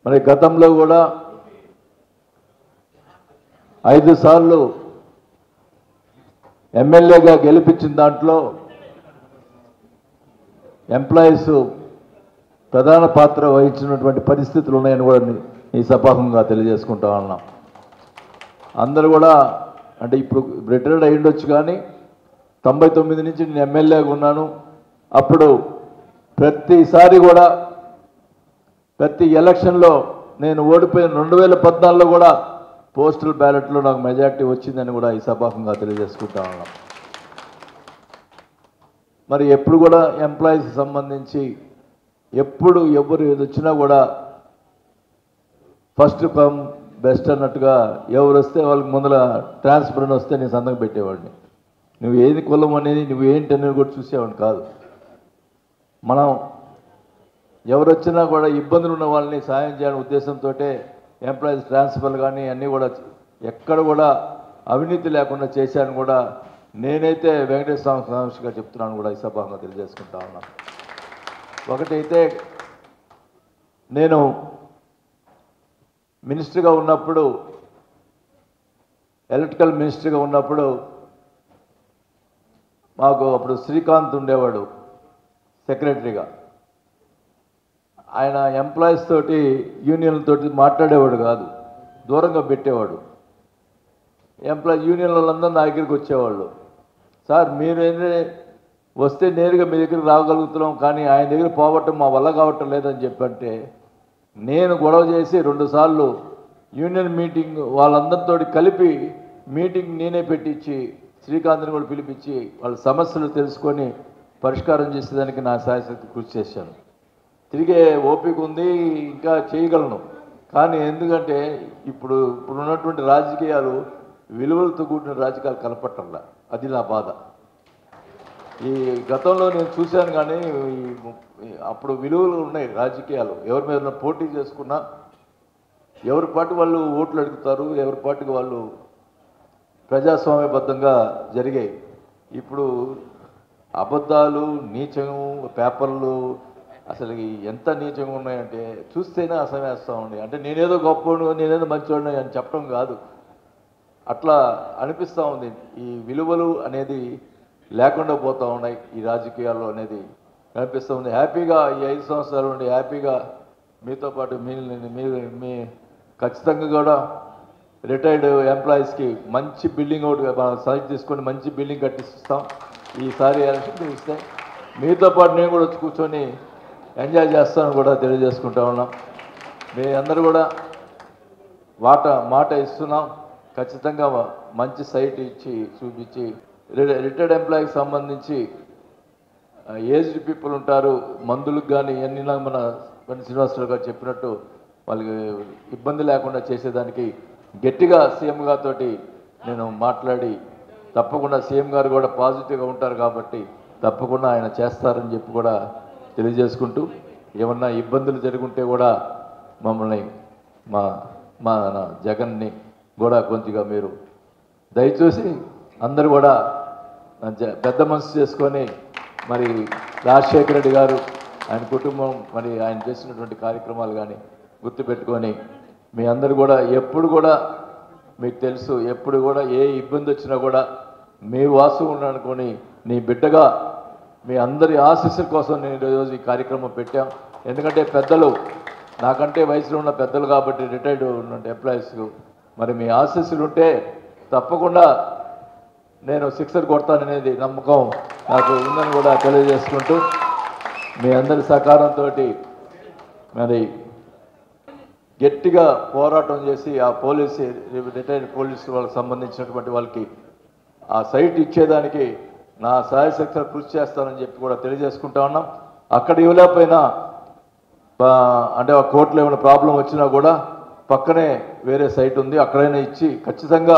మరి గతంలో కూడా 5 సార్లు ఎమ్మెల్యేగా గెలిపించిన దాంట్లో ఎంప్లాయీస్ ప్రధాన పాత్ర వహించినటువంటి పరిస్థితులు ఉన్నాయని కూడా ఈ సభాముఖంగా తెలియజేసుకుంటా ఉన్నాం. అందరూ కూడా అంటే ఇప్పుడు రిటైర్డ్ అయ్యి ఉండొచ్చు, కానీ 99 నుంచి నేను ఎమ్మెల్యేగా ఉన్నాను. అప్పుడు ప్రతిసారి కూడా ప్రతి ఎలక్షన్లో నేను ఓడిపోయిన 2014లో కూడా పోస్టల్ బ్యాలెట్లో నాకు మెజార్టీ వచ్చిందని కూడా ఈ సభాముఖంగా తెలియజేసుకుంటా ఉన్నాం. మరి ఎప్పుడు కూడా ఎంప్లాయీస్ సంబంధించి ఎప్పుడు ఎవరు ఏది వచ్చినా కూడా ఫస్ట్ కమ్ బెస్ట్ అన్నట్టుగా ఎవరు వస్తే వాళ్ళకి ముందర ట్రాన్స్ఫర్ వస్తే నేను సంతకం పెట్టేవాడిని. నువ్వు ఏది కులం అనేది నువ్వు ఏంటి అనేది కూడా చూసేవాడిని కాదు. మనం ఎవరు వచ్చినా కూడా ఇబ్బందులు ఉన్న వాళ్ళని సాయం చేయాలనే ఉద్దేశంతో ఎంప్లాయీస్ ట్రాన్స్ఫర్లు కానీ అన్నీ కూడా ఎక్కడ కూడా అవినీతి లేకుండా చేశాను కూడా నేనైతే వెంకటేశ్వర స్వామిగా చెప్తున్నాను కూడా ఈ సభగా తెలియజేసుకుంటా ఉన్నాను. ఒకటైతే నేను మినిస్టర్గా ఉన్నప్పుడు, ఎలక్ట్రికల్ మినిస్టర్గా ఉన్నప్పుడు మాకు అప్పుడు శ్రీకాంత్ ఉండేవాడు సెక్రటరీగా. ఆయన ఎంప్లాయీస్ తోటి యూనియన్లతోటి మాట్లాడేవాడు కాదు, దూరంగా పెట్టేవాడు. యూనియన్ వాళ్ళందరూ నా దగ్గరికి వచ్చేవాళ్ళు. సార్ మీరు వస్తే నేరుగా మీ దగ్గరికి రాగలుగుతున్నాం, కానీ ఆయన దగ్గర పోవటం మా వల్ల కావటం లేదని చెప్పంటే నేను గొడవ చేసి 2 సార్లు యూనియన్ మీటింగ్ వాళ్ళందరితో కలిపి మీటింగ్ నేనే పెట్టించి శ్రీకాంత్ని కూడా పిలిపించి వాళ్ళ సమస్యలు తెలుసుకొని పరిష్కారం చేసేదానికి నా శాయశక్తి కృషి చేశాను. తిరిగే ఓపిక ఉంది, ఇంకా చేయగలను. కానీ ఎందుకంటే ఇప్పుడు ఉన్నటువంటి రాజకీయాలు విలువలతో కూడిన రాజకీయాలు కనపట్టంలా, అది నా బాధ. ఈ గతంలో నేను చూశాను, కానీ అప్పుడు విలువలు ఉన్నాయి రాజకీయాలు. ఎవరి మీద పోటీ చేసుకున్నా ఎవరి పార్టీ వాళ్ళు ఓట్లు అడుగుతారు, ఎవరి పార్టీకి వాళ్ళు ప్రజాస్వామ్యబద్ధంగా జరిగాయి. ఇప్పుడు అబద్ధాలు, నీచం, పేపర్లు అసలు ఎంత నీచంగా ఉన్నాయంటే చూస్తేనే అసమేస్తూ ఉంది. అంటే నేనేదో గొప్పవాడు, నేనేదో మంచివాడిని అని చెప్పడం కాదు, అట్లా అనిపిస్తూ ఉంది. ఈ విలువలు అనేది లేకుండా పోతూ ఉన్నాయి ఈ రాజకీయాల్లో అనేది కనిపిస్తూ ఉంది. హ్యాపీగా ఈ 5 సంవత్సరాల నుండి హ్యాపీగా మీతో పాటు మీ ఖచ్చితంగా కూడా రిటైర్డ్ ఎంప్లాయీస్కి మంచి బిల్డింగ్ ఒకటి మనం సైట్ తీసుకొని మంచి బిల్డింగ్ కట్టిస్తాం. ఈసారి ఎలక్షన్ ఇస్తే మీతో పాటు నేను కూడా వచ్చి కూర్చొని ఎంజాయ్ చేస్తానని కూడా తెలియజేసుకుంటా ఉన్నాం. మీ అందరూ కూడా మాట ఇస్తున్నాం. ఖచ్చితంగా మంచి సైట్ ఇచ్చి చూపించి రిటైర్డ్ ఎంప్లాయీకి సంబంధించి ఏజ్డ్ పీపుల్ ఉంటారు, మందులకు కానీ ఇవన్నీ మన శ్రీనివాసరావు గారు చెప్పినట్టు వాళ్ళకి ఇబ్బంది లేకుండా చేసేదానికి గట్టిగా సీఎం గారితో నేను మాట్లాడి తప్పకుండా సీఎం గారు కూడా పాజిటివ్గా ఉంటారు కాబట్టి తప్పకుండా ఆయన చేస్తారని చెప్పి కూడా తెలియజేసుకుంటూ, ఏమన్నా ఇబ్బందులు జరుగుంటే కూడా మమ్మల్ని మా జగన్ని కూడా కొంచెంగా మీరు దయచేసి అందరూ కూడా పెద్ద మనసు చేసుకొని మరి రాజశేఖర రెడ్డి గారు ఆయన కుటుంబం మరి ఆయన చేసినటువంటి కార్యక్రమాలు కానీ గుర్తుపెట్టుకొని మీ అందరూ కూడా ఎప్పుడు కూడా మీకు తెలుసు, ఎప్పుడు కూడా ఏ ఇబ్బంది వచ్చినా కూడా మీ వాసు ఉండనుకొని నీ బిడ్డగా మీ అందరి ఆశీస్సుల కోసం నేను ఈరోజు ఈ కార్యక్రమం పెట్టాం. ఎందుకంటే పెద్దలు నాకంటే వయసులో ఉన్న పెద్దలు కాబట్టి రిటైర్డ్ ఉన్న ఎంప్లాయీస్కు మరి మీ ఆశీస్సులు ఉంటే తప్పకుండా నేను 6 కొడతాననేది నమ్మకం నాకు ఉందని కూడా తెలియజేసుకుంటూ మీ అందరి సహకారంతో మరి గట్టిగా పోరాటం చేసి ఆ రిటైర్డ్ పోలీసు వాళ్ళకి సంబంధించినటువంటి వాళ్ళకి ఆ సైట్ ఇచ్చేదానికి నా శాయశక్తులు కృషి చేస్తానని చెప్పి కూడా తెలియజేసుకుంటా ఉన్నాం. అక్కడ ఇవ్వలేకపోయినా అంటే ఆ కోర్టులో ఏమైనా ప్రాబ్లం వచ్చినా కూడా పక్కనే వేరే సైట్ ఉంది, అక్కడైనా ఇచ్చి ఖచ్చితంగా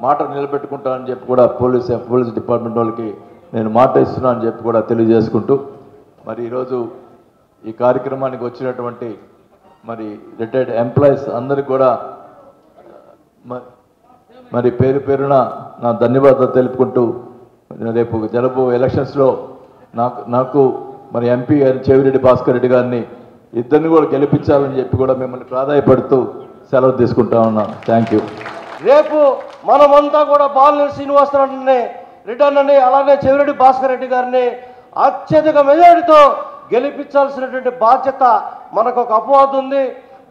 మాట నిలబెట్టుకుంటానని చెప్పి కూడా పోలీస్ డిపార్ట్మెంట్ వాళ్ళకి నేను మాట ఇస్తున్నాను అని చెప్పి కూడా తెలియజేసుకుంటూ మరి ఈరోజు ఈ కార్యక్రమానికి వచ్చినటువంటి మరి రిటైర్డ్ ఎంప్లాయీస్ అందరికీ కూడా మరి పేరున నా ధన్యవాదాలు తెలుపుకుంటూ రేపు జరగబో ఎలక్షన్స్లో నాకు మరి ఎంపీ గారిని చెవిరెడ్డి భాస్కర్ రెడ్డి గారిని ఇద్దరిని కూడా గెలిపించాలని చెప్పి కూడా మిమ్మల్ని ప్రాధాయపడుతూ సెలవు తీసుకుంటా ఉన్నాను. Thank you. రేపు మనమంతా కూడా బాలినేని శ్రీనివాసరావుని రిటర్న్ అని అలాగే చెవిరెడ్డి భాస్కర్ రెడ్డి గారిని అత్యధిక మెజారిటీతో గెలిపించాల్సినటువంటి బాధ్యత మనకు ఒక అపవాదం ఉంది.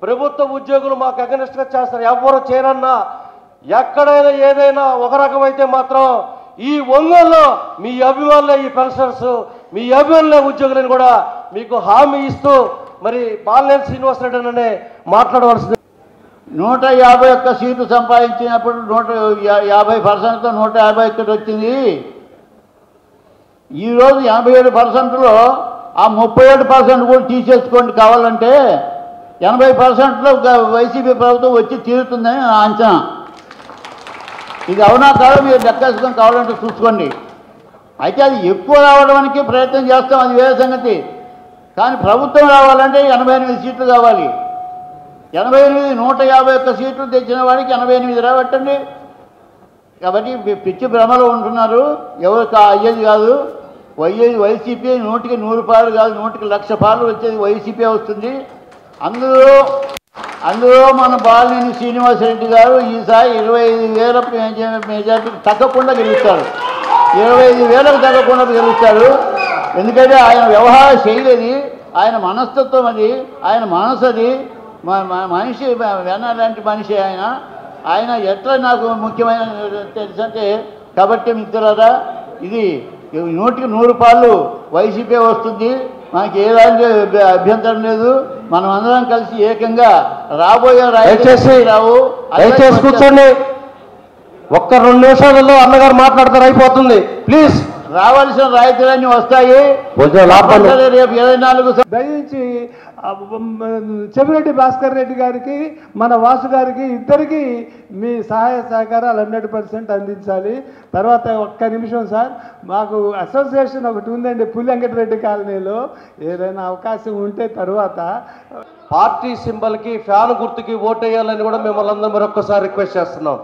ప్రభుత్వ ఉద్యోగులు మాకు అగనిస్ట్గా చేస్తారు, ఎవరు చేయరన్నా ఎక్కడైనా ఏదైనా ఒక రకమైతే మాత్రం ఈ ఒంగోలులో మీ అభిమానులే ఈ పెన్షనర్స్, మీ అభిమానులే ఉద్యోగులను కూడా మీకు హామీ ఇస్తూ మరి బాలినేని శ్రీనివాసరెడ్డి అనే మాట్లాడవలసింది. 151 సీట్లు సంపాదించినప్పుడు 150%తో 151 వచ్చింది. ఈరోజు 87%లో ఆ 37% కూడా తీసేసుకోండి కావాలంటే 80%లో వైసీపీ ప్రభుత్వం వచ్చి తీరుతుందని నా అంచనా. ఇది అవునా కాదో మీరు లెక్కేసుకొని కావాలంటే చూసుకోండి. అయితే అది ఎక్కువ రావడానికి ప్రయత్నం చేస్తాం, అది వేరే సంగతి. కానీ ప్రభుత్వం రావాలంటే 88 సీట్లు కావాలి. 88 151 సీట్లు తెచ్చిన వాడికి 88 రాబట్టండి. కాబట్టి పిచ్చి భ్రమలో ఉంటున్నారు, ఎవరికి అయ్యేది కాదు. వైసీపీ 100కి 100 పాలు కాదు, 100కి 1,00,000 పాలు వచ్చేది వైసీపీ వస్తుంది. అందులో మన బాలినేని శ్రీనివాసరెడ్డి గారు ఈసారి 25,000 మెజార్టీకి తగ్గకుండా గెలుస్తారు. 25,000కు తగ్గకుండా గెలుస్తారు. ఎందుకంటే ఆయన వ్యవహార శైలి అది, ఆయన మనస్తత్వం అది, ఆయన మనసు అది. మనిషి లాంటి మనిషి ఆయన ఎట్లా నాకు ముఖ్యమైన తెలుసు అంటే. కాబట్టి మిత్రులారా, ఇది 100కి 100 పాలు వైసీపీ వస్తుంది. మనకి ఏదానికి అభ్యంతరం లేదు. మనం అందరం కలిసి ఏకంగా రాబోయే దయచేసి కూర్చోండి. ఒక్క 2 నిమిషాలలో అన్నగారు మాట్లాడతారు, అయిపోతుంది. ప్లీజ్ రావాల్సిన రాయితీలన్నీ వస్తాయి. రేపు 24 దయించి చెవిరెడ్డి భాస్కర్ రెడ్డి గారికి మన వాసు గారికి ఇద్దరికి మీ సహాయ సహకారాలు 100% అందించాలి. తర్వాత ఒక్క నిమిషం సార్, మాకు అసోసియేషన్ ఒకటి ఉందండి పులి వెంకటరెడ్డి కాలనీలో. ఏదైనా అవకాశం ఉంటే తర్వాత పార్టీ సింబల్కి ఫ్యాన్ గుర్తుకి ఓటేయాలని కూడా మిమ్మల్ని అందరూ మరొక్కసారి రిక్వెస్ట్ చేస్తున్నాం.